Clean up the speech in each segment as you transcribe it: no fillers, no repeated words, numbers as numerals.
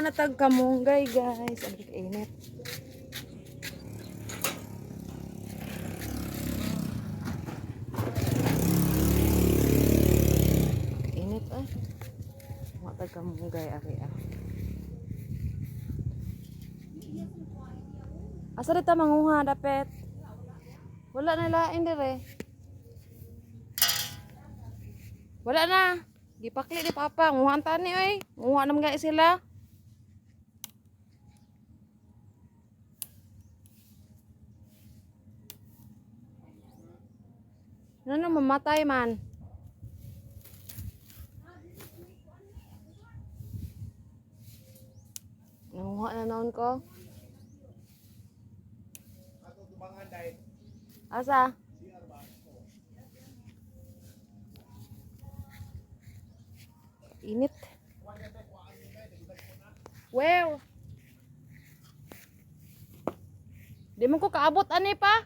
Manguha na tag kamunggay guys. Ang kainit. Kainit ay. Manguha tag kamunggay ari ah. Asa dito manguha dapet? Wala na lain dire. Wala na. Gipakli ni Papa. Nguhaan tani oy. Nguha naman guys sila. Ano mamatay man. Nanguha na noon ko. Asa? Init. Wow. Di mo ko kaabot ani pa.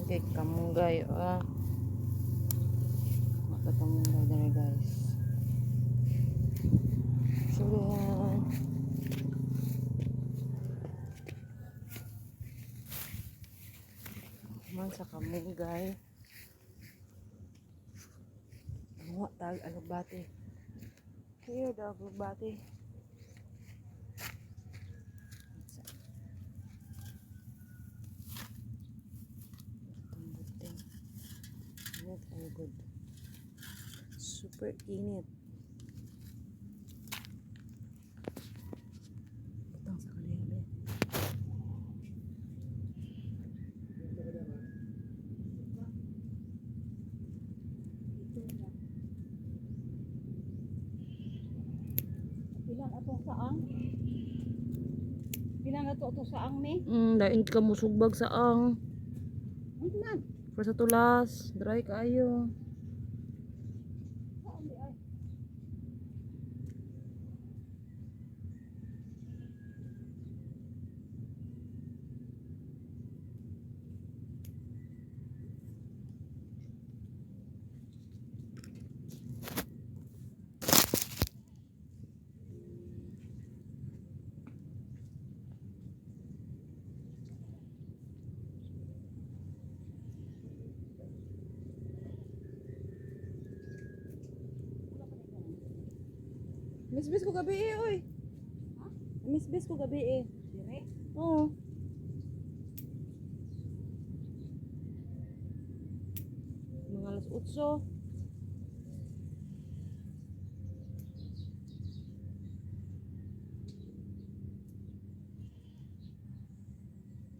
Okay, kamunggay ah. Maka kamunggay dari guys. Sudah. Man sa kamunggay. Muha tag alugbati. Kayo daw alugbati. Init ang good. Super init. Butang sa kalihabi. Pilang ato saang? Pilang ato saang ni? Dain ka mo sugbag sa ang. Unsan? Para sa tulas, dry kayo. Saan di ay? Misbis ko gabi eh, oy. Ha? Misbis ko gabi eh. Dire? Oo. Mga alas 8.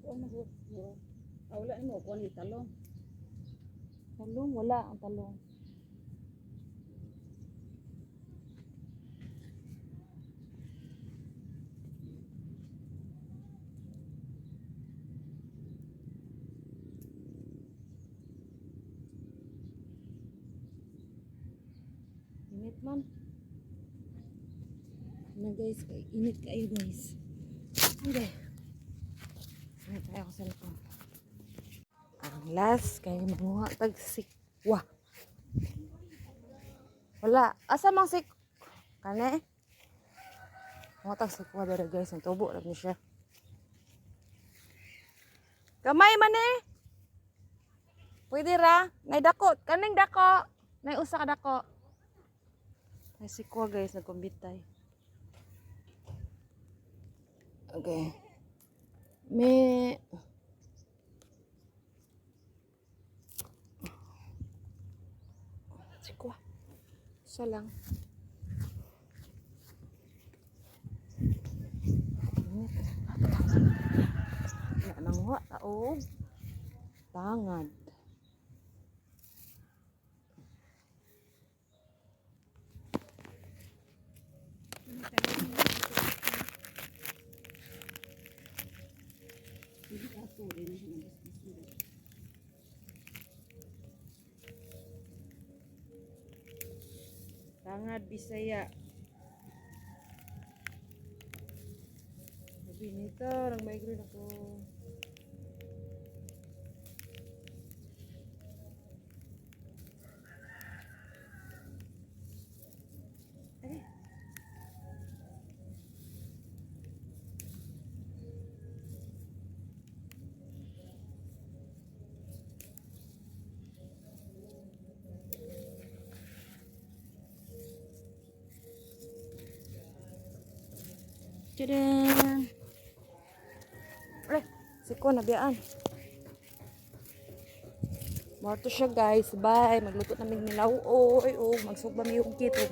Kuan mo mo. Wala ni mo kuan ni talong. Talong, wala ang talong. Init man. Na guys, init kayo guys. Okay. Init tayo ako sa likod. Ang last kay mga tagsikwa. Wala. Asa mang sik? Kane? Mga tagsikwa dere guys. Ang tubo lang niya siya. Kamay man eh. Pwede ra. Nay dako. Kaning dako. Nay usa ka dako. Nay sikwa guys. Nagkumbitay. Okay. May... Sikwa. Isa lang. Init. Wala nang wa taog. Tangad. Hindi ka ako rin ang nabasbas. Tangad Bisaya. Sabi nito, nag-migraine ako. Ay. Tadaan! Siko na biyaan. Mo to siya guys. Bye. Magluto namin nilaw. Oy, magsugba mi yung kitong.